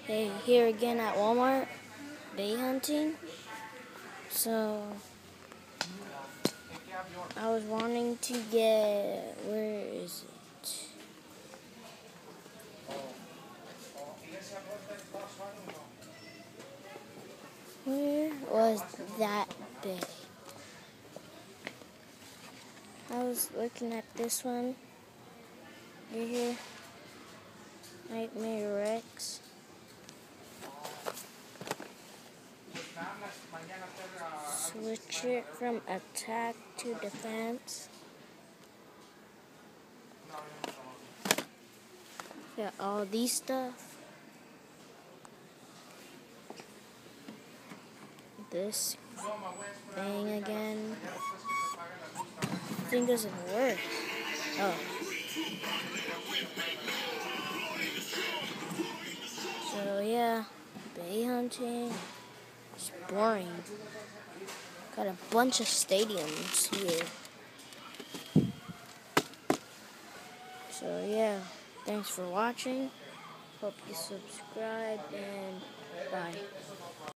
Hey, here again at Walmart, bay hunting. So, I was wanting to get, where is it? Where was that bay? I was looking at this one, right here, Nightmare Rex. Switch it from attack to defense. Got all these stuff. This thing again. Thing doesn't work. Oh. So yeah, bay hunting. It's boring. Got a bunch of stadiums here. So yeah, thanks for watching. Hope you subscribe and bye.